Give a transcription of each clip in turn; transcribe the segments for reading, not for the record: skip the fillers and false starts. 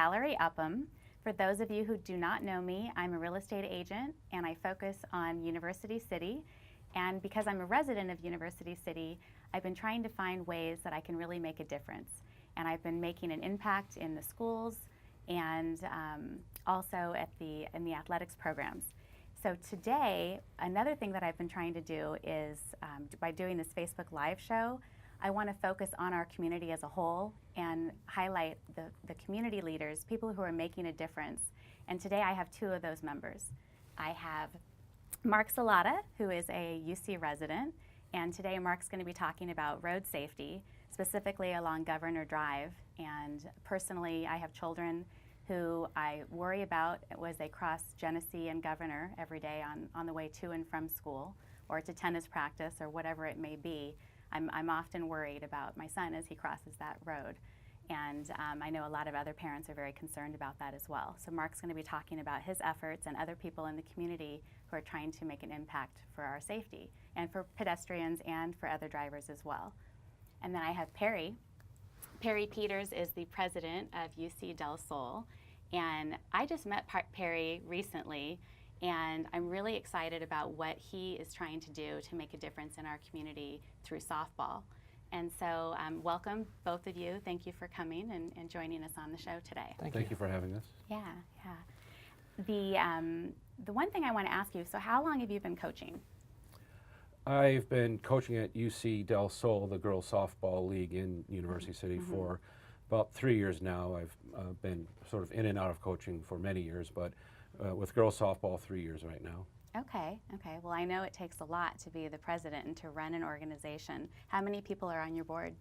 Valerie Upham. For those of you who do not know me, I'm a real estate agent and I focus on University City. And because I'm a resident of University City, I've been trying to find ways that I can really make a difference. And I've been making an impact in the schools and also in the athletics programs. So today, another thing that I've been trying to do is, by doing this Facebook Live show, I want to focus on our community as a whole and highlight the community leaders, people who are making a difference. And today I have two of those members. I have Mark Salata, who is a UC resident, and today Mark's going to be talking about road safety, specifically along Governor Drive. And personally, I have children who I worry about as they cross Genesee and Governor every day on the way to and from school or to tennis practice or whatever it may be. I'm often worried about my son as he crosses that road. And I know a lot of other parents are very concerned about that as well. So Mark's going to be talking about his efforts and other people in the community who are trying to make an impact for our safety and for pedestrians and for other drivers as well. And then I have Perry. Perry Peters is the president of UC Del Sol. And I just met Perry recently, and I'm really excited about what he is trying to do to make a difference in our community through softball. And so welcome, both of you. Thank you for coming and joining us on the show today. Thank you for having us. Yeah. The one thing I want to ask you, so how long have you been coaching? I've been coaching at UC Del Sol, the girls softball league in University City, for about 3 years now. I've been sort of in and out of coaching for many years, but with girls softball, 3 years right now. Okay. Well, I know it takes a lot to be the president and to run an organization. How many people are on your board?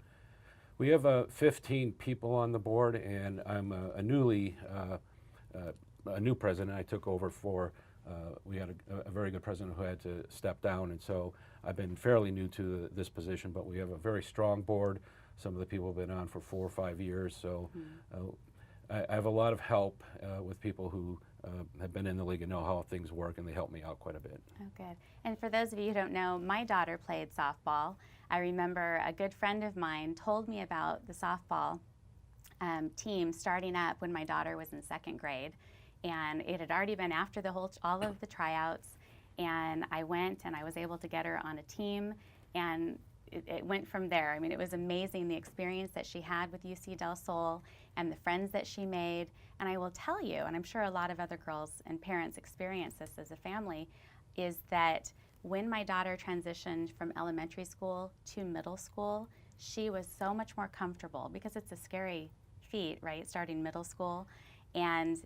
We have 15 people on the board, and I'm a new president. I took over for, we had a very good president who had to step down, and so I've been fairly new to this position, but we have a very strong board. Some of the people have been on for 4 or 5 years, so I have a lot of help with people who have been in the league and know how things work, and they help me out quite a bit. Oh, good. And for those of you who don't know, my daughter played softball. I remember a good friend of mine told me about the softball team starting up when my daughter was in 2nd grade, and it had already been after all of the tryouts, and I went and I was able to get her on a team, and it went from there. I mean, it was amazing, the experience that she had with UC Del Sol and the friends that she made. And I will tell you, and I'm sure a lot of other girls and parents experience this as a family, is that when my daughter transitioned from elementary school to middle school, she was so much more comfortable, because it's a scary feat, right, starting middle school and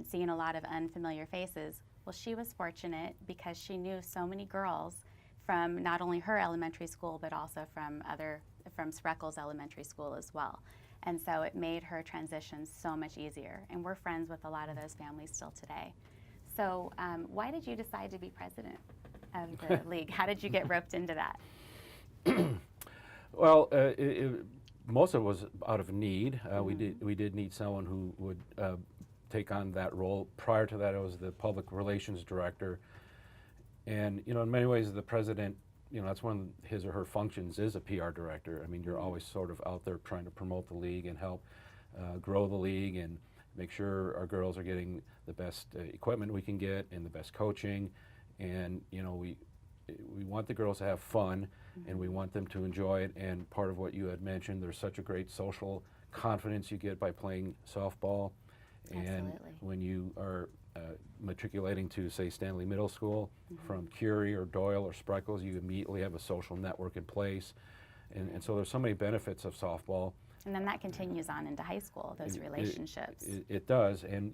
seeing a lot of unfamiliar faces. Well, she was fortunate because she knew so many girls from not only her elementary school, but also from Spreckles Elementary School as well. And so it made her transition so much easier. And we're friends with a lot of those families still today. So why did you decide to be president of the league? How did you get roped into that? Well, most of it was out of need. We did need someone who would take on that role. Prior to that, I was the public relations director. And, in many ways, the president, that's one of his or her functions is a PR director. I mean, you're always sort of out there trying to promote the league and help grow the league and make sure our girls are getting the best equipment we can get and the best coaching. And, we want the girls to have fun, and we want them to enjoy it. And part of what you had mentioned, there's such a great social confidence you get by playing softball. Absolutely. And when you are matriculating to, say, Stanley Middle School from Curie or Doyle or Spreckles, you immediately have a social network in place. And so there's so many benefits of softball. And then that continues on into high school, those relationships. It does. And,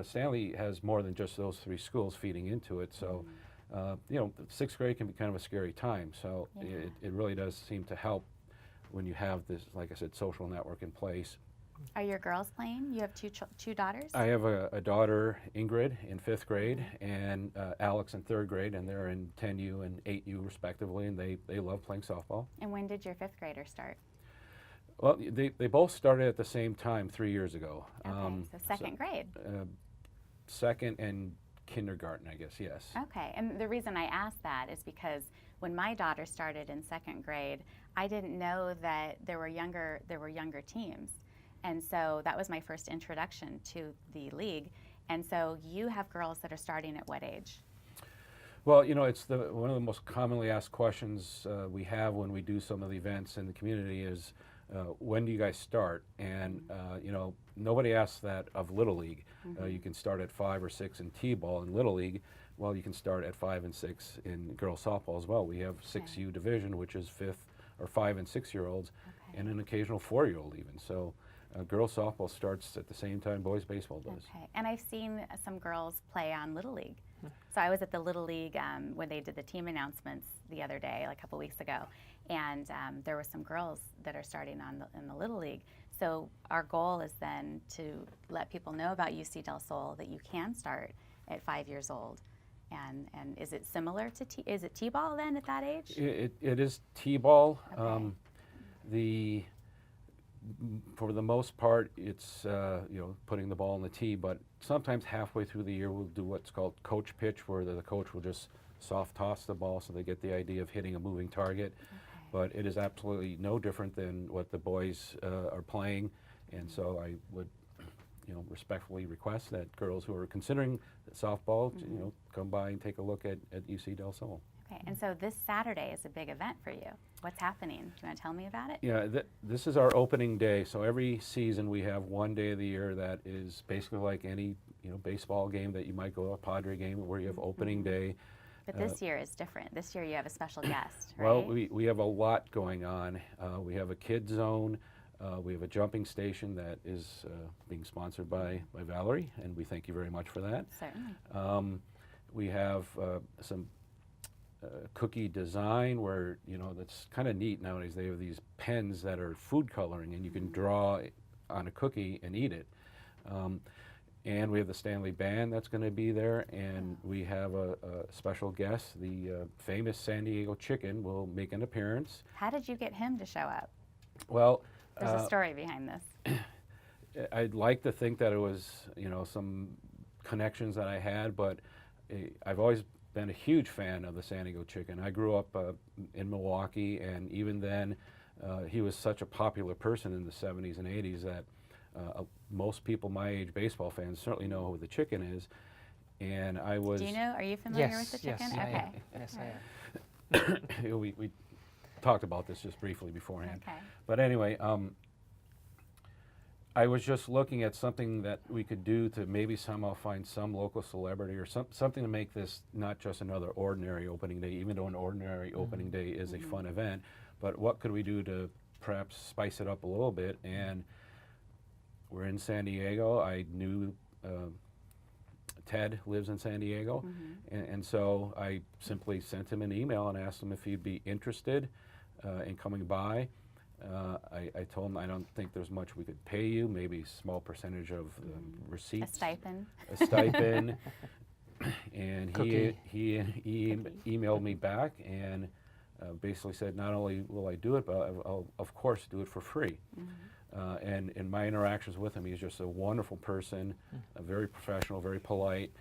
Stanley has more than just those 3 schools feeding into it. So, 6th grade can be kind of a scary time. So it really does seem to help when you have this, like I said, social network in place. Are your girls playing? You have two daughters? I have a daughter, Ingrid, in 5th grade, and Alex in 3rd grade, and they're in 10U and 8U respectively, and they love playing softball. And when did your 5th grader start? Well, they both started at the same time 3 years ago. Okay, so 2nd grade. 2nd and kindergarten, I guess, yes. Okay, and the reason I asked that is because when my daughter started in 2nd grade, I didn't know that there were younger teams. And so that was my first introduction to the league. And so you have girls that are starting at what age? Well, it's one of the most commonly asked questions we have when we do some of the events in the community is, when do you guys start? And nobody asks that of Little League. You can start at 5 or 6 in T-ball in Little League. Well, you can start at 5 and 6 in girls softball as well. We have 6U division, which is 5 and 6-year-olds, and an occasional 4-year-old even. So girls softball starts at the same time boys baseball does. Okay, and I've seen some girls play on Little League. So I was at the Little League when they did the team announcements the other day, like a couple weeks ago, and there were some girls that are starting in the Little League. So our goal is then to let people know about UC Del Sol, that you can start at 5 years old. And is it similar to is it T-ball then at that age? It is T-ball. Okay. For the most part, it's putting the ball in the tee, but sometimes halfway through the year we'll do what's called coach pitch, where the coach will just soft toss the ball so they get the idea of hitting a moving target. But it is absolutely no different than what the boys are playing, and so I would respectfully request that girls who are considering softball come by and take a look at UC Del Sol. Okay, and so this Saturday is a big event for you. What's happening? Do you want to tell me about it? Yeah, this is our opening day. So every season we have one day of the year that is basically like any baseball game that you might go to, a Padre game, where you have opening day. But this year is different. This year you have a special guest, right? Well, we have a lot going on. We have a kid zone. We have a jumping station that is being sponsored by Valerie, and we thank you very much for that. Certainly. We have some cookie design where, that's kind of neat nowadays. They have these pens that are food coloring, and you can draw on a cookie and eat it. And we have the Stanley Band that's going to be there, and we have a special guest. The famous San Diego Chicken will make an appearance. How did you get him to show up? Well, there's a story behind this. I'd like to think that it was, some connections that I had, but I've always been a huge fan of the San Diego Chicken. I grew up in Milwaukee, and even then, he was such a popular person in the 70s and 80s that most people my age, baseball fans, certainly know who the Chicken is. And I was... Do you know? Are you familiar with the Chicken? Yes, okay. Yes, I am. we talked about this just briefly beforehand. Okay. But anyway, I was just looking at something that we could do to maybe somehow find some local celebrity or something to make this not just another ordinary opening day, even though an ordinary opening day is a fun event, but what could we do to perhaps spice it up a little bit? And we're in San Diego. I knew Ted lives in San Diego, and so I simply sent him an email and asked him if he'd be interested in coming by. I told him I don't think there's much we could pay you, maybe a small percentage of receipts. A stipend. A stipend. And Cookie. he emailed me back and basically said, not only will I do it, but I'll of course do it for free. And in my interactions with him, he's just a wonderful person, very professional, very polite,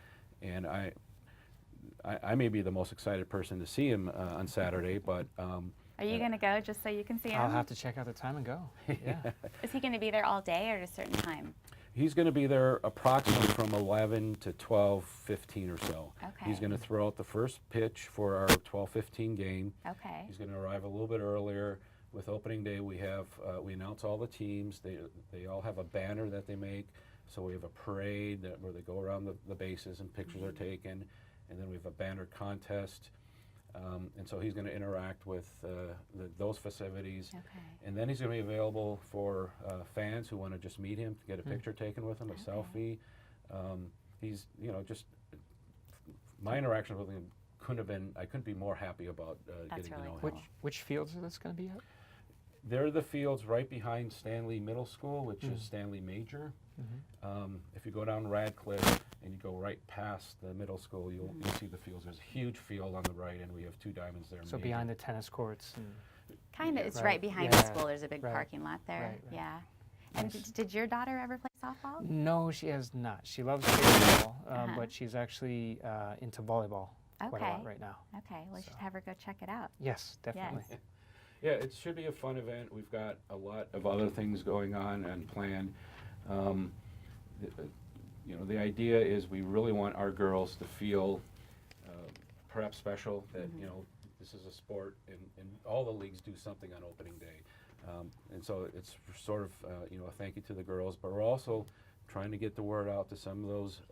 and I may be the most excited person to see him on Saturday, but Are you going to go just so you can see him? I'll have to check out the time and go. Yeah. Is he going to be there all day or at a certain time? He's going to be there approximately from 11 to 12:15 or so. Okay. He's going to throw out the first pitch for our 12:15 game. Okay. He's going to arrive a little bit earlier. With opening day, we announce all the teams. They all have a banner that they make. So we have a parade where they go around the bases and pictures are taken, and then we have a banner contest. And so he's going to interact with those festivities. Okay. And then he's going to be available for fans who want to just meet him, to get a picture taken with him, a selfie. He's, just, my interaction with him I couldn't be more happy about getting really to know cool. him. Which fields are this going to be at? They're the fields right behind Stanley Middle School, which is Stanley Major. If you go down Radcliffe and you go right past the middle school, you'll see the fields. There's a huge field on the right, and we have 2 diamonds there. So Major. behind the tennis courts. And Kind of. It's Right. right behind Yeah. the school. There's a big Right. parking lot there. Right, right. Yeah. And Nice. did your daughter ever play softball? no, she has not. She loves baseball, but she's actually into volleyball quite a Okay. lot right now. Okay. Well, you should So. have her go check it out. Yes, definitely. Yes. Yeah, it should be a fun event. We've got a lot of other things going on and planned. Um, the idea is we really want our girls to feel perhaps special, that, this is a sport, and all the leagues do something on opening day. And so it's sort of, a thank you to the girls, but we're also trying to get the word out to some of those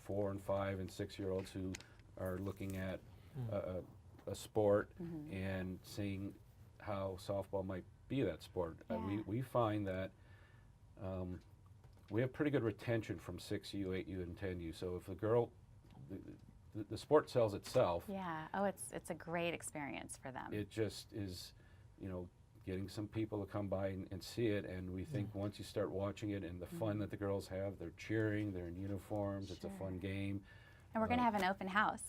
4 and 5 and 6-year-olds who are looking at a sport and seeing how softball might be that sport. Yeah. We find that we have pretty good retention from 6U, 8U, and 10U. So if the girl, the sport sells itself. Yeah. Oh, it's a great experience for them. It just is, getting some people to come by and see it. And we think once you start watching it and the fun that the girls have, they're cheering, they're in uniforms, it's a fun game. And we're going to have an open house.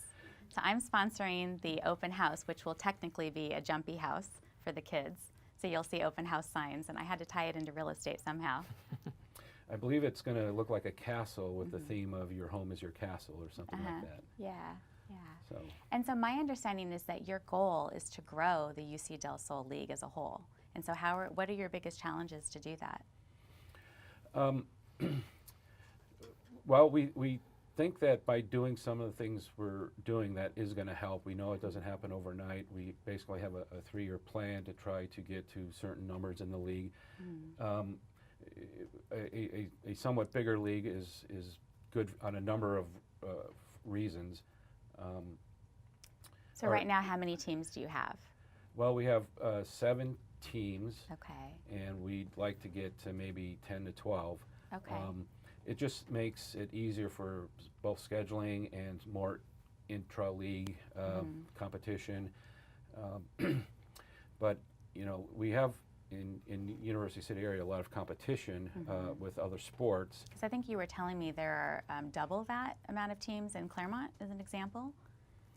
So I'm sponsoring the open house, which will technically be a jumpy house for the kids. So you'll see open house signs, and I had to tie it into real estate somehow. I believe it's going to look like a castle with the theme of your home is your castle or something like that. Yeah, yeah. So, And so my understanding is that your goal is to grow the UC Del Sol League as a whole. And so what are your biggest challenges to do that? well, we think that by doing some of the things we're doing, that is going to help. We know it doesn't happen overnight. We basically have a 3-year plan to try to get to certain numbers in the league. A somewhat bigger league is good on a number of reasons. So right now, how many teams do you have? Well, we have 7 teams, Okay. and we'd like to get to maybe 10 to 12. Okay. It just makes it easier for both scheduling and more intra-league competition. But we have in University City area a lot of competition with other sports. Because I think you were telling me there are double that amount of teams in Claremont, as an example.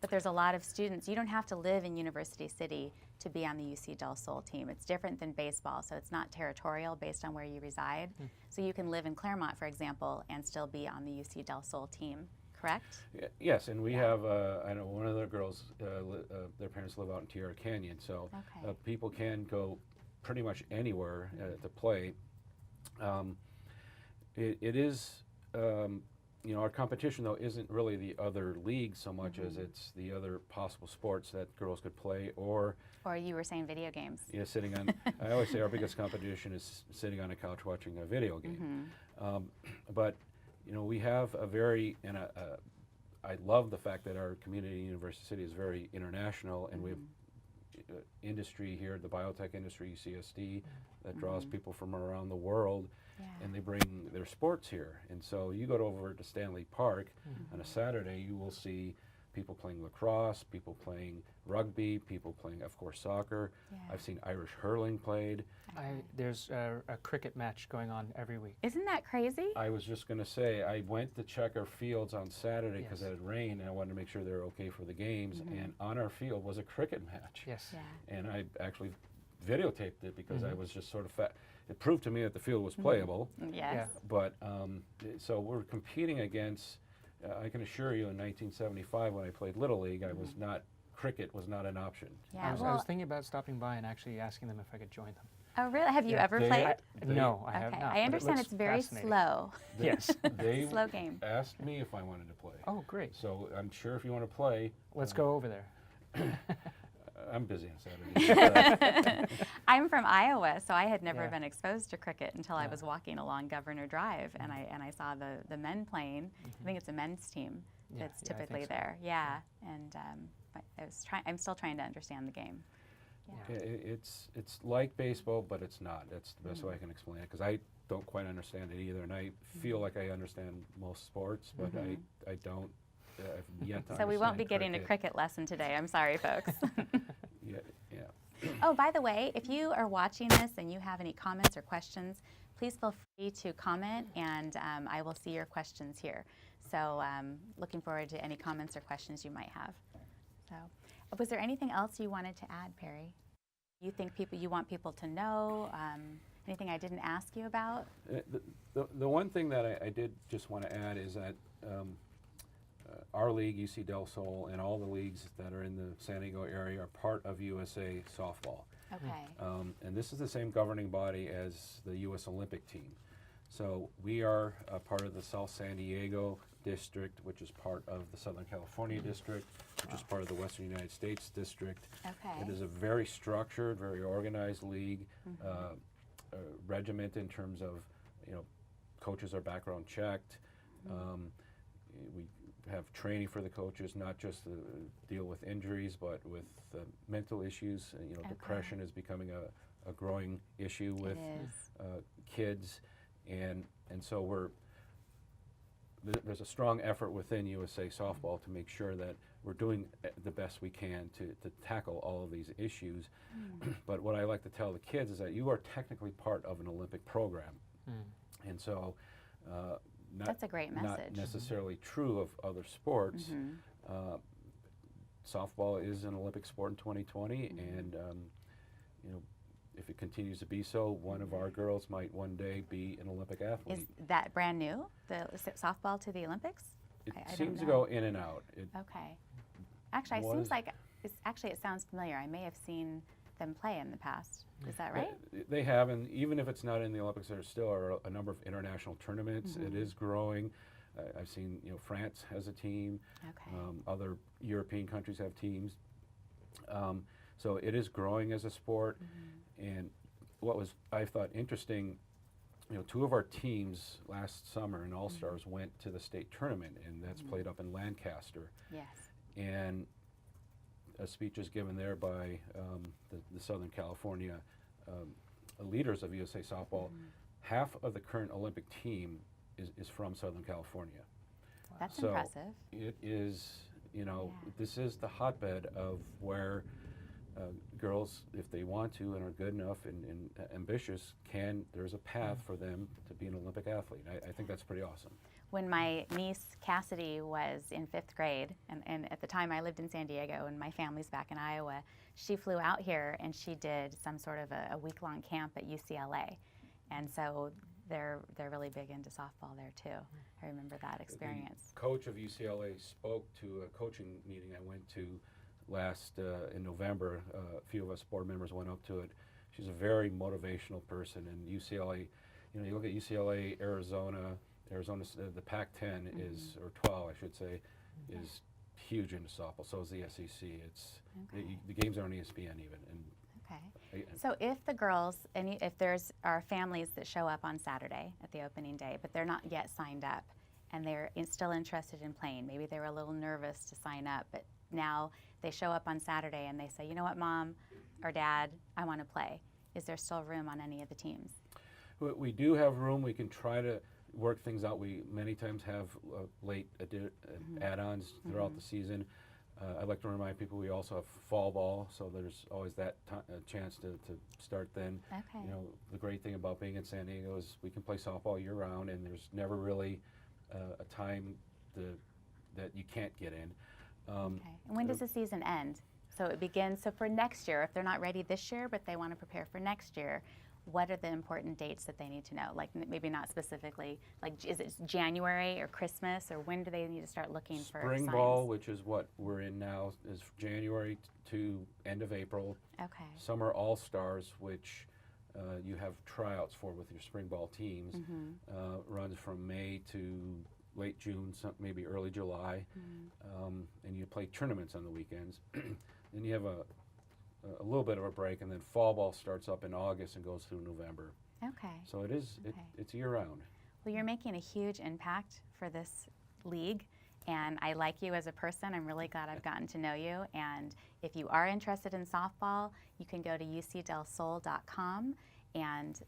But there's a lot of students. You don't have to live in University City to be on the UC Del Sol team. It's different than baseball, so it's not territorial based on where you reside. So you can live in Claremont, for example, and still be on the UC Del Sol team, correct? Yes, and we have, I know one of the girls, their parents live out in Tierra Canyon, so people can go pretty much anywhere to play. It is, our competition though isn't really the other leagues so much as it's the other possible sports that girls could play, or you were saying video games. sitting on. I always say our biggest competition is sitting on a couch watching a video game. But we have a very I love the fact that our community in University City is very international, and we have industry here, the biotech industry, UCSD, that draws people from around the world, and they bring their sports here. And so you go over to Stanley Park on a Saturday, you will see people playing lacrosse, people playing rugby, people playing, of course, soccer. I've seen Irish hurling played. There's a cricket match going on every week. Isn't that crazy? I was just going to say, I went to check our fields on Saturday because it had rained, and I wanted to make sure they were okay for the games. And on our field was a cricket match. Yes. Yeah. And I actually videotaped it because I was just sort of it proved to me that the field was playable. Yes. Yeah. But so we're competing against. I can assure you, in 1975, when I played Little League, I was not. Cricket was not an option. Yeah. I was thinking about stopping by and actually asking them if I could join them. Oh, really? Have you ever played? No, I have Okay. not. I understand it's very slow. Yes. They Slow game. asked me if I wanted to play. Oh, great. So I'm sure if you want to play. Let's go over there. I'm busy on Saturday. I'm from Iowa, so I had never Yeah. been exposed to cricket until I was walking along Governor Drive, and I saw the men playing. I think it's a men's team that's I typically think so. there. Yeah, and I'm still trying to understand the game. Yeah, it's like baseball, but it's not. That's the best way I can explain it, because I don't quite understand it either, and I feel like I understand most sports, but I don't. I've yet to So we won't be understand getting a cricket lesson today. I'm sorry, folks. Yeah. Oh, by the way, if you are watching this and you have any comments or questions, please feel free to comment, and I will see your questions here. So looking forward to any comments or questions you might have. So, was there anything else you wanted to add, Perry? You want people to know? Anything I didn't ask you about? The one thing that I did just want to add is that our league, UC Del Sol, and all the leagues that are in the San Diego area are part of USA Softball. Okay. And this is the same governing body as the U.S. Olympic team. So we are a part of the South San Diego district, which is part of the Southern California district, which is part of the Western United States district. Okay. It is a very structured, very organized league, regimented in terms of, coaches are background checked. We have training for the coaches, not just to deal with injuries, but with mental issues. Depression is becoming a growing issue with kids, and so there's a strong effort within USA Softball to make sure that we're doing the best we can to tackle all of these issues. But what I like to tell the kids is that you are technically part of an Olympic program, and so. That's a great message. Not necessarily true of other sports. Softball is an Olympic sport in 2020, and if it continues to be so, one of our girls might one day be an Olympic athlete. Is that brand new, the softball to the Olympics? It I seems to don't know. go in and out. Okay. Actually, it seems like it sounds familiar. I may have seen them play in the past. Is that right? They have, and even if it's not in the Olympics, there still are a number of international tournaments. It is growing. I've seen, France has a team. Okay. Other European countries have teams. So it is growing as a sport. And what was, I thought, interesting, two of our teams last summer in All-Stars went to the state tournament, and that's played up in Lancaster. Yes. And a speech is given there by the Southern California leaders of USA Softball. Half of the current Olympic team is from Southern California. That's so impressive. It is, this is the hotbed of where girls, if they want to and are good enough and ambitious, there's a path for them to be an Olympic athlete. I think that's pretty awesome. When my niece Cassidy was in 5th grade, and at the time I lived in San Diego and my family's back in Iowa, she flew out here and she did some sort of a week-long camp at UCLA. And so they're really big into softball there too. I remember that experience. The coach of UCLA spoke to a coaching meeting I went to last in November. A few of us board members went up to it. She's a very motivational person, and UCLA, you look at UCLA, Arizona, the Pac-10 is, or 12 I should say, is huge into softball. So is the SEC. It's the games are on ESPN even. And okay. So if the girls, and if are families that show up on Saturday at the opening day, but they're not yet signed up, and they're still interested in playing, maybe they were a little nervous to sign up, but now they show up on Saturday and they say, you know what, Mom or Dad, I want to play. Is there still room on any of the teams? We do have room. We can try to work things out. We many times have late add-ons throughout the season. I'd like to remind people we also have fall ball, so there's always that chance to start then. Okay. The great thing about being in San Diego is we can play softball year-round, and there's never really a time that you can't get in. Okay. And when does the season end? So it begins, so for next year, if they're not ready this year, but they want to prepare for next year, what are the important dates that they need to know? Like maybe not specifically, like is it January or Christmas, or when do they need to start looking for Spring signs? ball, which is what we're in now, is January to end of April. Okay. Summer All-Stars, which you have tryouts for with your spring ball teams, runs from May to late June, maybe early July, and you play tournaments on the weekends. Then you have a little bit of a break, and then fall ball starts up in August and goes through November. Okay. So it's year-round. Well, you're making a huge impact for this league, and I like you as a person. I'm really glad I've gotten to know you. And if you are interested in softball, you can go to ucdelsol.com, and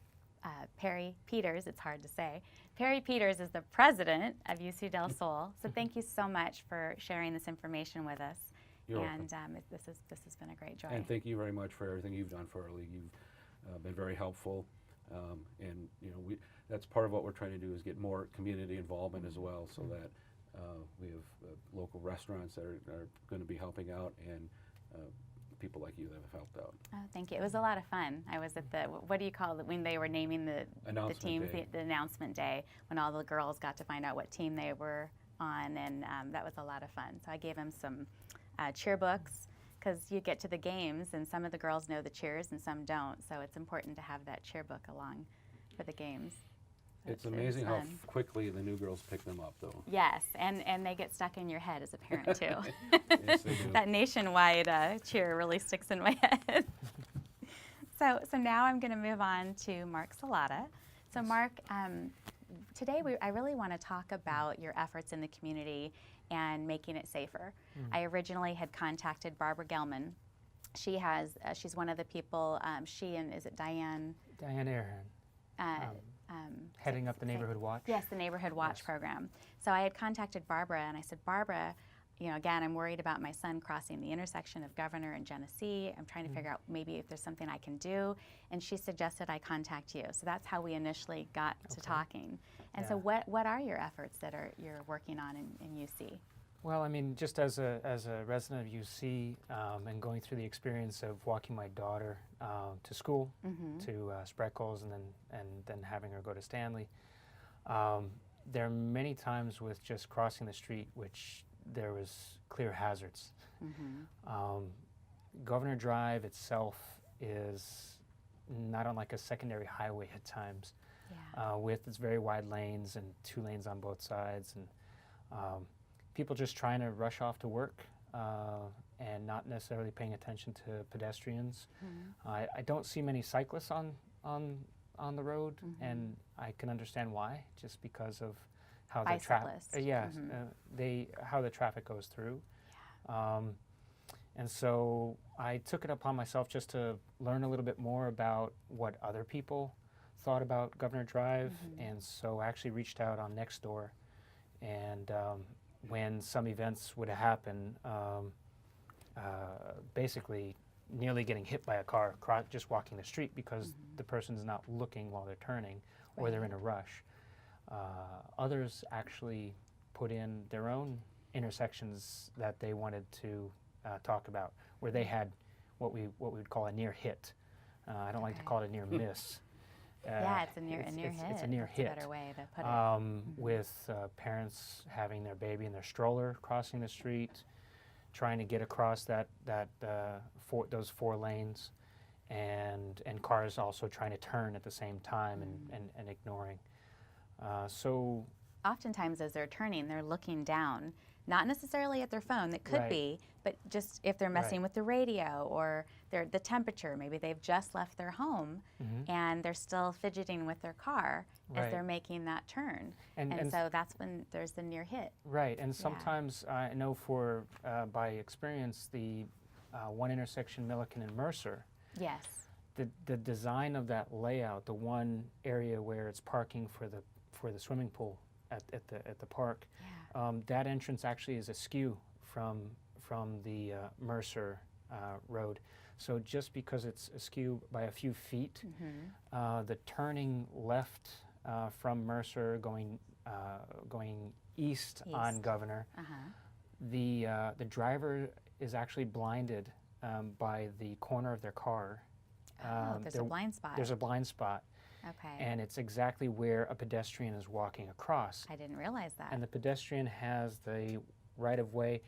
Perry Peters, it's hard to say, Perry Peters is the president of UC Del Sol. So thank you so much for sharing this information with us. You're and welcome. This has been a great joy. And thank you very much for everything you've done for our league. You've been very helpful, and that's part of what we're trying to do is get more community involvement as well, so that we have local restaurants that are going to be helping out, and people like you that have helped out. Oh, thank you. It was a lot of fun. I was at the, what do you call it, when they were naming the teams, the announcement day, when all the girls got to find out what team they were on, and that was a lot of fun. So I gave them some cheer books, because you get to the games and some of the girls know the cheers and some don't. So it's important to have that cheer book along for the games. It's amazing how fun. quickly the new girls pick them up, though. Yes, and they get stuck in your head as a parent too. Yes, they do. That nationwide cheer really sticks in my head. So now I'm going to move on to Mark Salata. So Mark, today I really want to talk about your efforts in the community and making it safer. I originally had contacted Barbara Gelman. She's one of the people. She and is it Diane? Diane Airhan. Heading up the Neighborhood Watch? Yes, the Neighborhood Watch program. So I had contacted Barbara and I said, Barbara, again, I'm worried about my son crossing the intersection of Governor and Genesee. I'm trying to figure out maybe if there's something I can do. And she suggested I contact you. So that's how we initially got to talking. And so what are your efforts that you're working on in UC? Well, I mean, just as a resident of UC and going through the experience of walking my daughter to school, to Spreckles, and then having her go to Stanley, there are many times with just crossing the street which there was clear hazards. Governor Drive itself is not unlike a secondary highway at times, with its very wide lanes and 2 lanes on both sides, and people just trying to rush off to work and not necessarily paying attention to pedestrians. I don't see many cyclists on the road, and I can understand why, just because of how the traffic how the traffic goes through. And so I took it upon myself just to learn a little bit more about what other people thought about Governor Drive, and so I actually reached out on Nextdoor, and when some events would happen, basically nearly getting hit by a car just walking the street because the person's not looking while they're turning, or they're in a rush. Others actually put in their own intersections that they wanted to talk about, where they had what we would call a near hit. I don't like to call it a near miss. It's a near hit. It's a near hit. That's a better way to put it. With parents having their baby in their stroller crossing the street, trying to get across those 4 lanes, and cars also trying to turn at the same time and ignoring. So oftentimes as they're turning, they're looking down, not necessarily at their phone, that could be, but just if they're messing with the radio or the temperature, maybe they've just left their home and they're still fidgeting with their car as they're making that turn. And so that's when there's the near hit. Right, and sometimes I know by experience, the one intersection, Milliken and Mercer, the design of that layout, the one area where it's parking for the swimming pool at the park, that entrance actually is askew from the Mercer road. So just because it's askew by a few feet, the turning left from Mercer going east on Governor, the driver is actually blinded by the corner of their car. There's a blind spot. There's a blind spot. Okay. And it's exactly where a pedestrian is walking across. I didn't realize that. And the pedestrian has the right of way.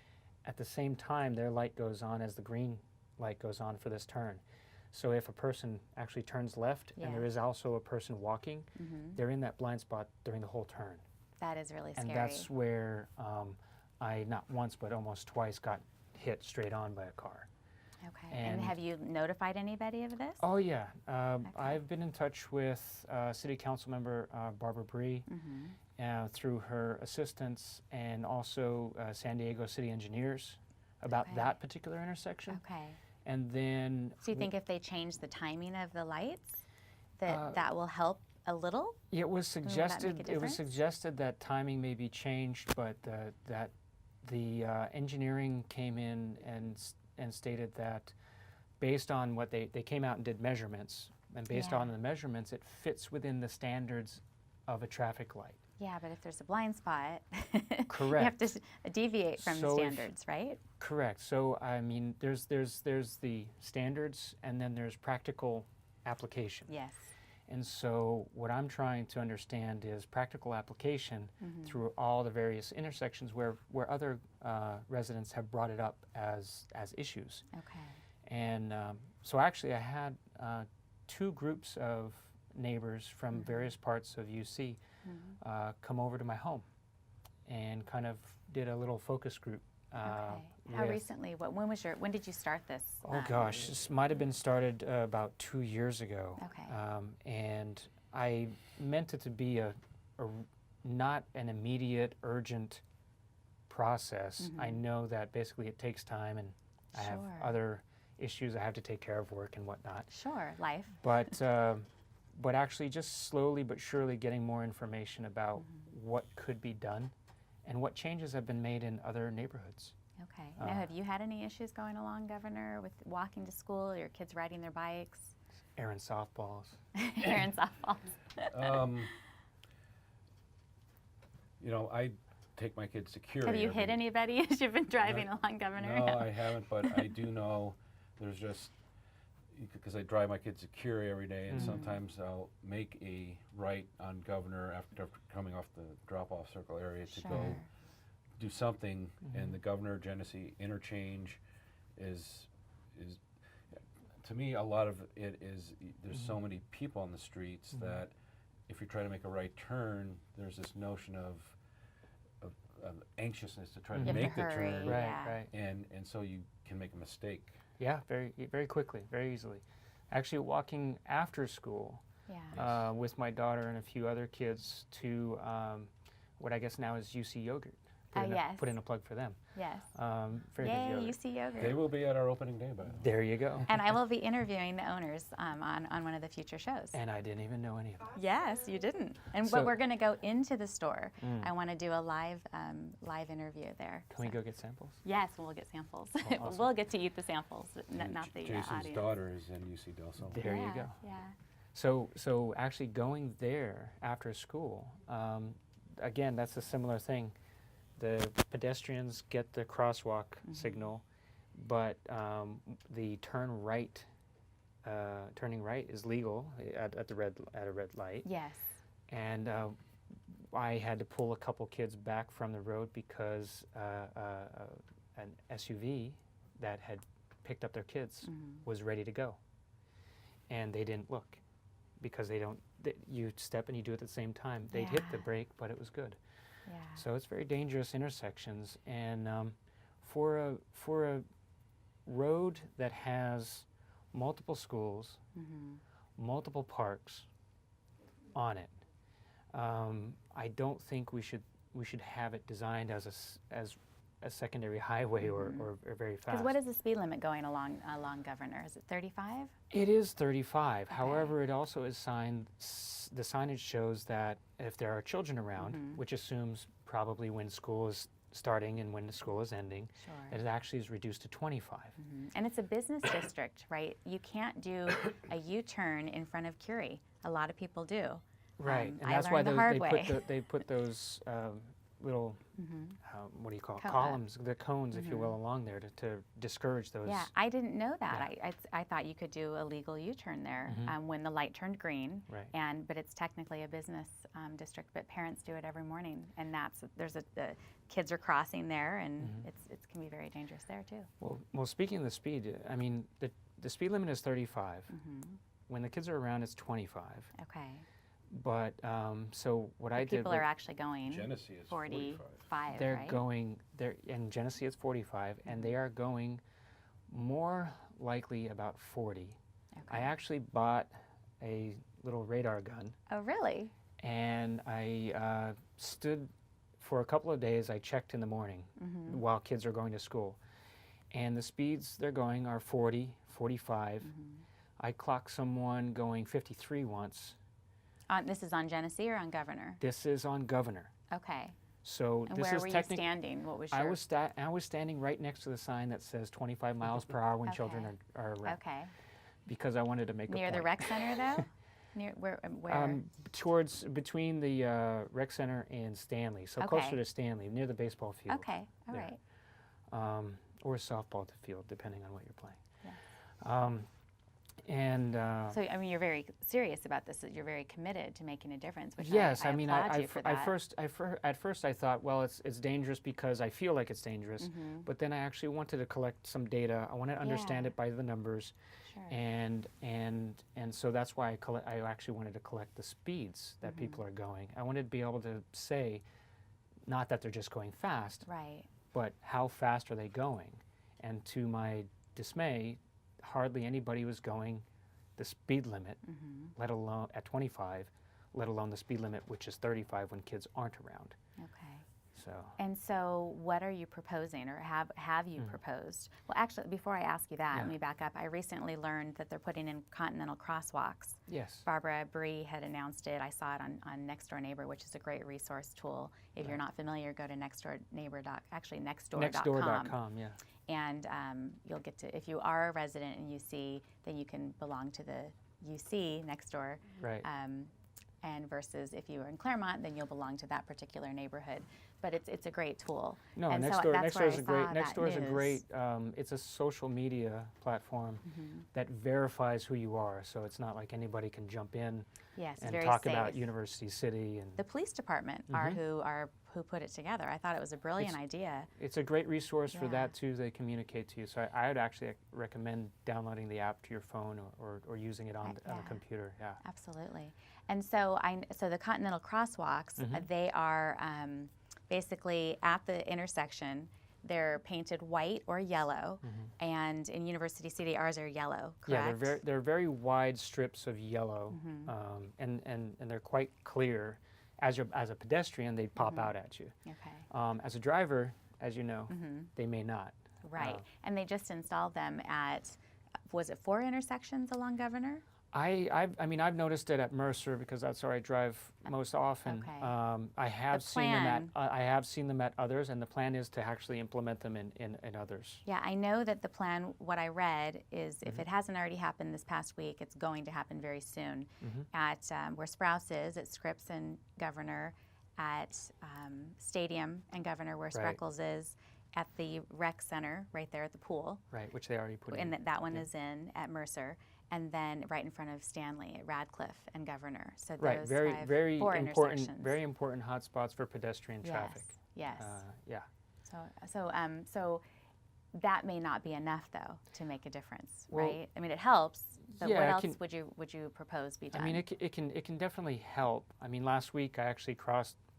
At the same time, their light goes on as the green light goes on for this turn. So if a person actually turns left and there is also a person walking, they're in that blind spot during the whole turn. That is really scary. And that's where I not once but almost twice got hit straight on by a car. Okay. And have you notified anybody of this? Oh, yeah. I've been in touch with City Council member Barbara Bree through her assistants, and also San Diego City Engineers about that particular intersection. Okay. And then... So you think if they change the timing of the lights, that will help a little? It was suggested. It was suggested that timing may be changed, but that the engineering came in and stated that based on what they came out and did measurements, and based on the measurements, it fits within the standards of a traffic light. Yeah, but if there's a blind spot, correct, you have to deviate from the standards, right? Correct. So I mean, there's the standards, and then there's practical application. Yes. And so what I'm trying to understand is practical application through all the various intersections where other residents have brought it up as issues. Okay. And so actually I had 2 groups of neighbors from various parts of UC come over to my home and kind of did a little focus group. Okay. How recently? When did you start this? Oh gosh, this might have been started about 2 years ago. Okay. And I meant it to be a not an immediate, urgent process. I know that basically it takes time, and I have other issues I have to take care of, work and whatnot. Sure, life. But actually just slowly but surely getting more information about what could be done and what changes have been made in other neighborhoods. Okay. Now, have you had any issues going along, Governor, with walking to school, your kids riding their bikes? Aaron softballs. Aaron softballs. You know, I take my kids to Curie. Have you hit anybody as you've been driving along, Governor? No, I haven't, but I do know there's just, because I drive my kids to Curie every day, and sometimes I'll make a right on Governor after coming off the drop-off circle area to go do something, and the Governor Genesee interchange is to me, a lot of it is there's so many people on the streets that if you try to make a right turn, there's this notion of anxiousness to try to make the turn, right. and so you can make a mistake. Yeah, very quickly, very easily. Actually, walking after school with my daughter and a few other kids to what I guess now is UC Yogurt. Put in a plug for them. Yes. Very Yay, good yogurt. UC Yogurt. They will be at our opening day, by the way. There you go. And I will be interviewing the owners on one of the future shows. And I didn't even know any of that. Yes, you didn't. But we're going to go into the store. I want to do a live interview there. Can we go get samples? Yes, we'll get samples. Oh, awesome. We'll get to eat the samples, not the Jason's audience. daughter is in UC Del Sol. There you go. Yeah. So actually going there after school, again, that's a similar thing. The pedestrians get the crosswalk signal, but the turning right is legal at a red light. Yes. And I had to pull a couple kids back from the road because an SUV that had picked up their kids was ready to go, and they didn't look because you step and you do it at the same time. They'd hit the brake, but it was good. Yeah. So it's very dangerous intersections, and for a road that has multiple schools, multiple parks on it, I don't think we should have it designed as a secondary highway or very fast. Because what is the speed limit going along Governor? Is it 35? It is 35. However, it also is signed. The signage shows that if there are children around, which assumes probably when school is starting and when the school is ending, that it actually is reduced to 25. And it's a business district, right? You can't do a U-turn in front of Curie. A lot of people do. Right, and that's why they put those little, what do you call it, columns, the cones, if you will, along there to discourage those. Yeah, I didn't know that. Yeah. I thought you could do a legal U-turn there when the light turned green. Right. But it's technically a business district, but parents do it every morning, and the kids are crossing there, and it can be very dangerous there too. Well, speaking of the speed, I mean, the speed limit is 35. When the kids are around, it's 25. Okay. But so what I did. People are actually going. Genesee is 45. They're right? going. In Genesee it's 45, and they are going more likely about 40. Okay. I actually bought a little radar gun. Oh, really? And I stood for a couple of days. I checked in the morning while kids are going to school, and the speeds they're going are 40, 45. I clocked someone going 53 once. This is on Genesee or on Governor? This is on Governor. Okay. So and this where is were you standing? What was your... I was standing right next to the sign that says 25 miles per hour when children are around. Okay. Because I wanted to make a point. Near the rec center, though? Near where? Between the rec center and Stanley, so closer to Stanley, near the baseball field. Okay. All right. Or a softball field, depending on what you're playing. Yes. And so I mean, you're very serious about this. You're very committed to making a difference. Which yes, I mean, applaud you for that. at first I thought, well, it's dangerous because I feel like it's dangerous. But then I actually wanted to collect some data. I wanted to understand it by the numbers, Sure. and so that's why I actually wanted to collect the speeds that people are going. I wanted to be able to say, not that they're just going fast, Right. but how fast are they going? And to my dismay, hardly anybody was going the speed limit, let alone at 25, let alone the speed limit, which is 35 when kids aren't around. Okay. So. And so what are you proposing, or have you proposed? Well, actually, before I ask you that, let me back up. I recently learned that they're putting in continental crosswalks. Yes. Barbara Bree had announced it. I saw it on Next Door Neighbor, which is a great resource tool. If you're not familiar, go to nextdoor.com. Nextdoor.com, yeah. And you'll get to, if you are a resident in UC, then you can belong to the UC next door. Right. And versus if you are in Claremont, then you'll belong to that particular neighborhood. But it's a great tool. No, and Nextdoor that's is a great. Nextdoor is a great. It's a social media platform that verifies who you are. So it's not like anybody can jump in and very talk safe. about University City and the police department who put it together. I thought it was a brilliant idea. It's a great resource for that too. They communicate to you. So I would actually recommend downloading the app to your phone or using it on a computer. Yeah. Absolutely. And so so the Continental Crosswalks, they are basically at the intersection. They're painted white or yellow, and in University City, ours are yellow. Correct? Yeah, they're very wide strips of yellow, and they're quite clear. As a pedestrian, they pop out at you. Okay. As a driver, as you know, they may not. Right, and they just installed them at, was it 4 intersections along Governor? I've noticed it at Mercer because that's where I drive most often. Okay. I have seen them at others, and the plan is to actually implement them in others. Yeah, I know that the plan, what I read, is if it hasn't already happened this past week, it's going to happen very soon. At where Sprouse is, at Scripps and Governor, at Stadium and Governor, where Spreckles is, at the rec center, right there at the pool. Right, which they already put in. And that one is in at Mercer. And then right in front of Stanley at Radcliffe and Governor. So those very 4 important, intersections. very important hotspots for pedestrian traffic. Yes. Yeah. So that may not be enough though to make a difference, Well, right? I mean, it helps. But yeah, what else would you propose be done? I mean, it can definitely help. I mean, last week I actually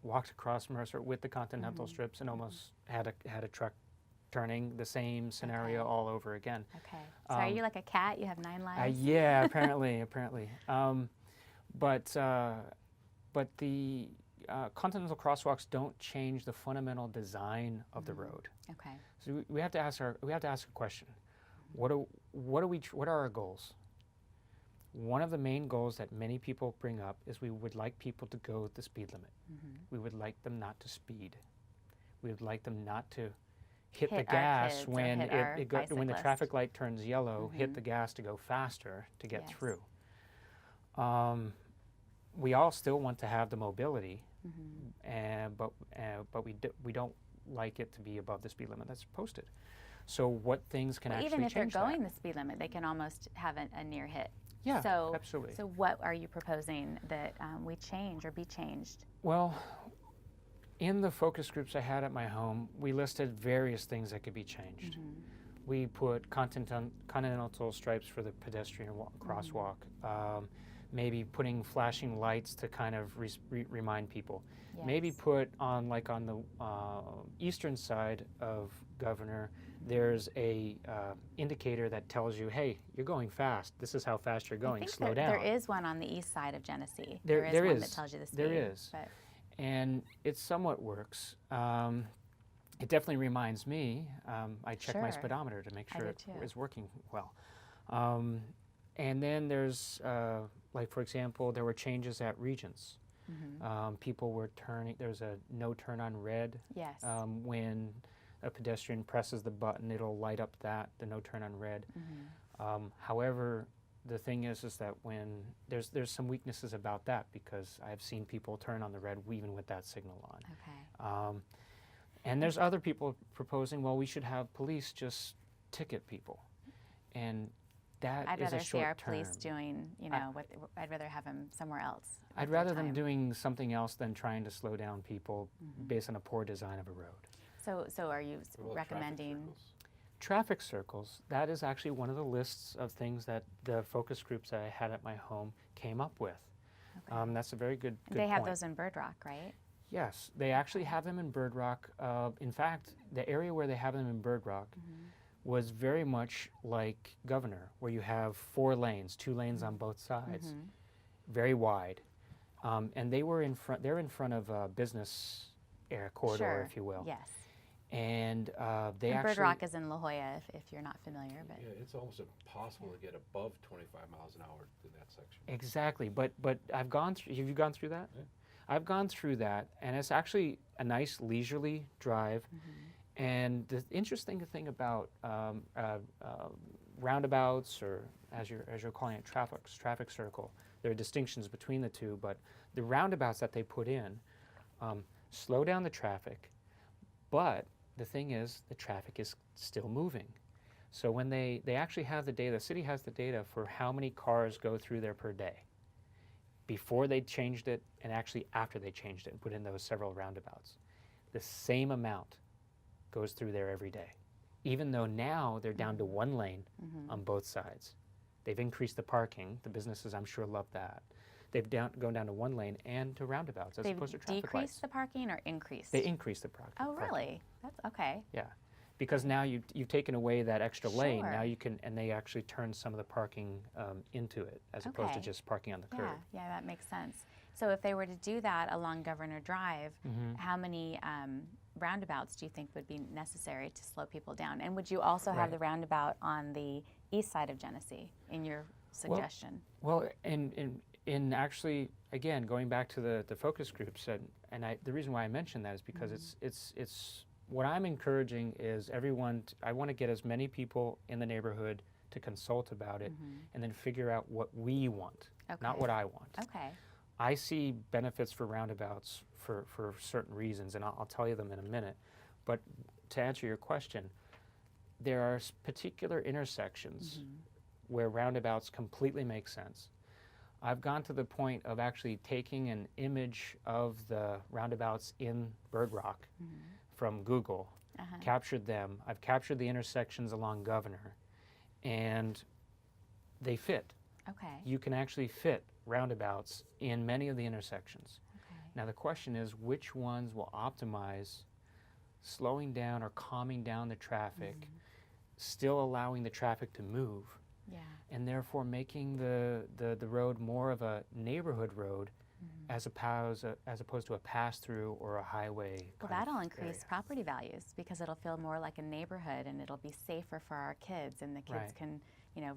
walked across Mercer with the Continental strips and almost had a truck turning the same scenario all over again. Okay. So are you like a cat? You have 9 lives? Yeah, apparently. But the continental crosswalks don't change the fundamental design of the road. Okay. So we have to ask a question. What are our goals? One of the main goals that many people bring up is we would like people to go the speed limit. We would like them not to speed. We would like them not to hit the gas when when the traffic light turns yellow, hit the gas to go faster to get through. We all still want to have the mobility, but we don't like it to be above the speed limit that's posted. So what things can actually change that? Even if they're going the speed limit, they can almost have a near hit. Yeah, so, absolutely. So what are you proposing that we change or be changed? Well, in the focus groups I had at my home, we listed various things that could be changed. We put continental stripes for the pedestrian crosswalk, maybe putting flashing lights to kind of remind people. Yes. Maybe put on the eastern side of Governor, there's a indicator that tells you, hey, you're going fast. This is how fast you're going. Slow down. There is one on the east side of Genesee. There is one that tells you the speed. There is. But and it somewhat works. It definitely reminds me. I check my speedometer to make sure it is working well. And then there's, like for example, there were changes at Regents. People were turning. There's a no turn on red. Yes. When a pedestrian presses the button, it'll light up the no turn on red. However, the thing is that when there's some weaknesses about that because I've seen people turn on the red even with that signal on. Okay. And there's other people proposing, well, we should have police just ticket people. And that I'd is rather a see our short police term. doing, I'd rather have them somewhere else. I'd rather them doing something else than trying to slow down people based on a poor design of a road. So are you What about recommending? Traffic circles, that is actually one of the lists of things that the focus groups that I had at my home came up with. Okay. That's a very good They have point. those in Bird Rock, right? Yes, they actually have them in Bird Rock. In fact, the area where they have them in Bird Rock was very much like Governor, where you have 4 lanes, 2 lanes on both sides, very wide. And they were in front, they're in front of a business area corridor, Sure. if you will. Yes. And they And actually— Bird Rock is in La Jolla, if you're not familiar. But Yeah, it's almost impossible to get above 25 miles an hour in that section. Exactly, but I've gone through, have you gone through that? Yeah. I've gone through that, and it's actually a nice leisurely drive. And the interesting thing about roundabouts, or as you're calling it, traffic circle, there are distinctions between the two, but the roundabouts that they put in slow down the traffic, but the thing is, the traffic is still moving. So when they actually have the data, the city has the data for how many cars go through there per day, before they changed it and actually after they changed it and put in those several roundabouts. The same amount goes through there every day, even though now they're down to 1 lane on both sides. They've increased the parking. The businesses, I'm sure, love that. They've gone down to 1 lane and to roundabouts as opposed to traffic lights. They've decreased the parking or increased? They increased the parking. Oh, really? That's okay. Yeah, because now you've taken away that extra lane. Sure. Now you can, and they actually turn some of the parking into it as opposed to Okay. just parking on the curb. Yeah, that makes sense. So if they were to do that along Governor Drive, how many roundabouts do you think would be necessary to slow people down? And would you also have Right. the roundabout on the east side of Genesee in your suggestion? Well, in actually, again, going back to the focus groups, and the reason why I mentioned that is because it's what I'm encouraging is everyone. I want to get as many people in the neighborhood to consult about it, and then figure out what we want, not Okay. what I want. Okay. I see benefits for roundabouts for certain reasons, and I'll tell you them in a minute. But to answer your question, there are particular intersections where roundabouts completely make sense. I've gone to the point of actually taking an image of the roundabouts in Bird Rock from Google, captured them. I've captured the intersections along Governor, and they fit. Okay. You can actually fit roundabouts in many of the intersections. Okay. Now the question is, which ones will optimize slowing down or calming down the traffic, still allowing the traffic to move, Yeah. and therefore making the road more of a neighborhood road as opposed to a pass-through or a highway. Well, kind of that'll increase area. property values because it'll feel more like a neighborhood, and it'll be safer for our kids, and the kids Right. can,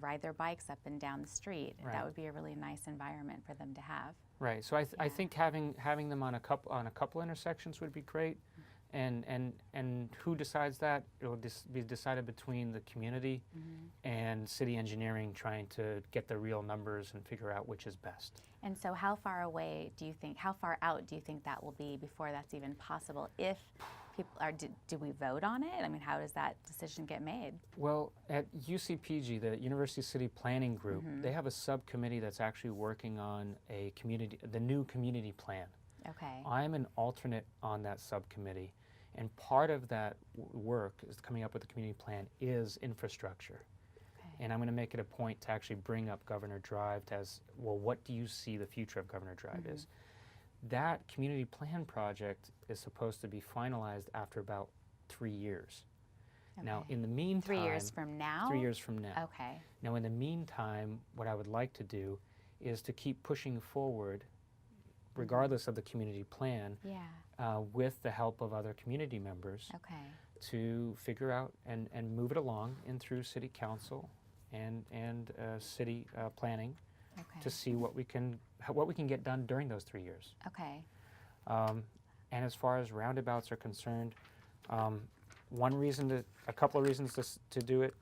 ride their bikes up and down the street. Right. That would be a really nice environment for them to have. Right. So I Yeah. think having them on a couple intersections would be great, and who decides that? It will be decided between the community and city engineering, trying to get the real numbers and figure out which is best. And so how far out do you think that will be before that's even possible? If people do we vote on it? I mean, how does that decision get made? Well, at UCPG, the University City Planning Group, they have a subcommittee that's actually working on the new community plan. Okay. I'm an alternate on that subcommittee, and part of that work is coming up with the community plan is infrastructure. Okay. And I'm going to make it a point to actually bring up Governor Drive as, well, what do you see the future of Governor Drive is? That community plan project is supposed to be finalized after about 3 years. Now, Okay. in the meantime— 3 years from now? 3 years from now. Okay. Now, in the meantime, what I would like to do is to keep pushing forward, regardless of the community plan, Yeah. with the help of other community members, Okay. to figure out and move it along in through city council and city planning, Okay. to see what we can get done during those 3 years. Okay. And as far as roundabouts are concerned, a couple of reasons to do it.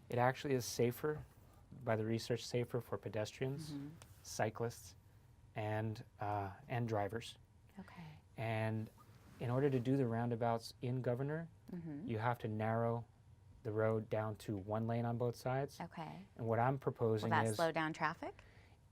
It actually is safer, by the research, safer for pedestrians, cyclists, and drivers. Okay. And in order to do the roundabouts in Governor, you have to narrow the road down to 1 lane on both sides. Okay. And what I'm proposing Will that is slow down traffic?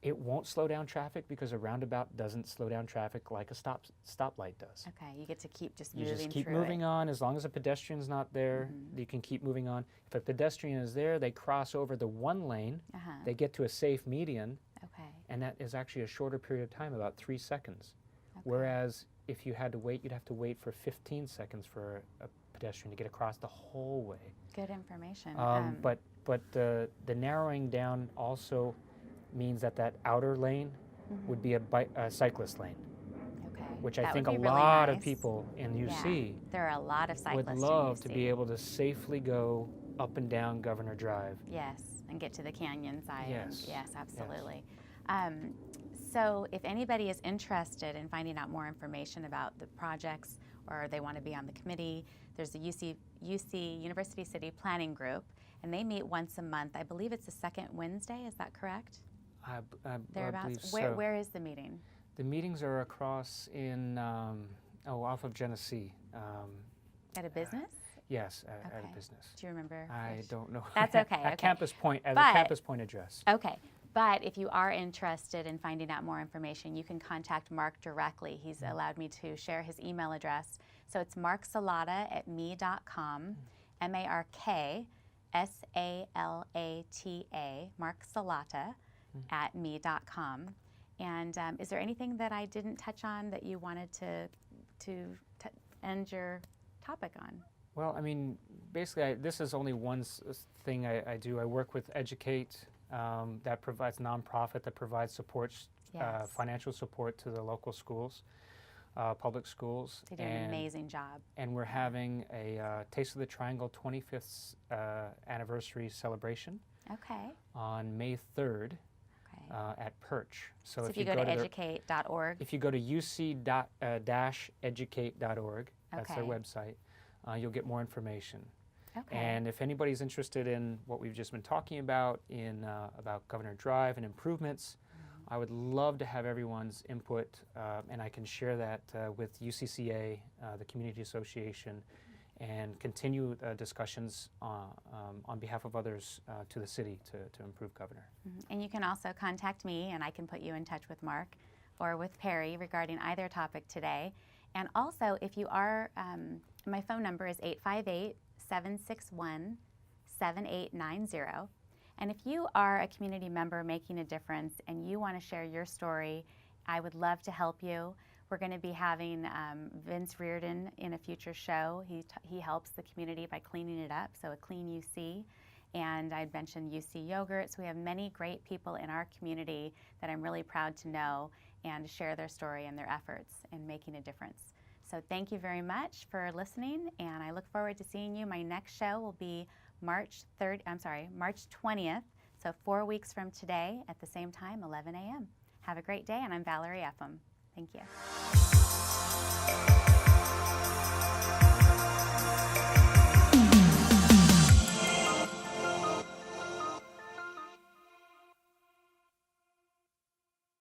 it won't slow down traffic because a roundabout doesn't slow down traffic like a stoplight does. Okay, you get to keep just You moving just keep through moving it. on. As long as a pedestrian's not there, you can keep moving on. If a pedestrian is there, they cross over the 1 lane, they get to a safe median, Okay. and that is actually a shorter period of time, about 3 seconds. Okay. Whereas if you had to wait, you'd have to wait for 15 seconds for a pedestrian to get across the whole way. Good information. But the narrowing down also means that outer lane would be a cyclist lane, Okay. which I That think would a be really lot of nice. people in UC There are a lot of cyclists would in love to UC. be able to safely go up and down Governor Drive. Yes, and get to the canyon side. Yes. Yes, absolutely. So if anybody is interested in finding out more information about the projects or they want to be on the committee, there's the UC University City Planning Group, and they meet once a month. I believe it's the second Wednesday, is that correct? I Thereabouts? believe so. Where is the meeting? The meetings are across in, off of Genesee. At a business? Yes, at Okay. a business. Do you remember? I which? don't know. That's okay. At okay. Campus Point, at But- the Campus Point address. Okay, but if you are interested in finding out more information, you can contact Mark directly. He's allowed me to share his email address. So it's marksalata@me.com, MarkSalata, Mark Salata at me.com. And is there anything that I didn't touch on that you wanted to end your topic on? Well, I mean, basically, this is only one thing I do. I work with Educate, that provides nonprofit that provides support, Yes. financial support to the local schools, public schools. They do an amazing job. And we're having a Taste of the Triangle 25th anniversary celebration Okay. on May 3rd Okay. at Perch. So if you go to educate.org. If you go to uc-educate.org, that's their Okay. website, you'll get more information. Okay. And if anybody's interested in what we've just been talking about about Governor Drive and improvements, I would love to have everyone's input, and I can share that with UCCA, the Community Association, and continue discussions on behalf of others to the city to improve Governor. And you can also contact me, and I can put you in touch with Mark or with Perry regarding either topic today. And also, if you are, my phone number is 858-761-7890. And if you are a community member making a difference and you want to share your story, I would love to help you. We're going to be having Vince Reardon in a future show. He helps the community by cleaning it up, so a clean UC. And I'd mentioned UC Yogurt. So we have many great people in our community that I'm really proud to know and share their story and their efforts in making a difference. So thank you very much for listening, and I look forward to seeing you. My next show will be March 20th, so 4 weeks from today at the same time, 11 a.m. Have a great day, and I'm Valerie Upham. Thank you.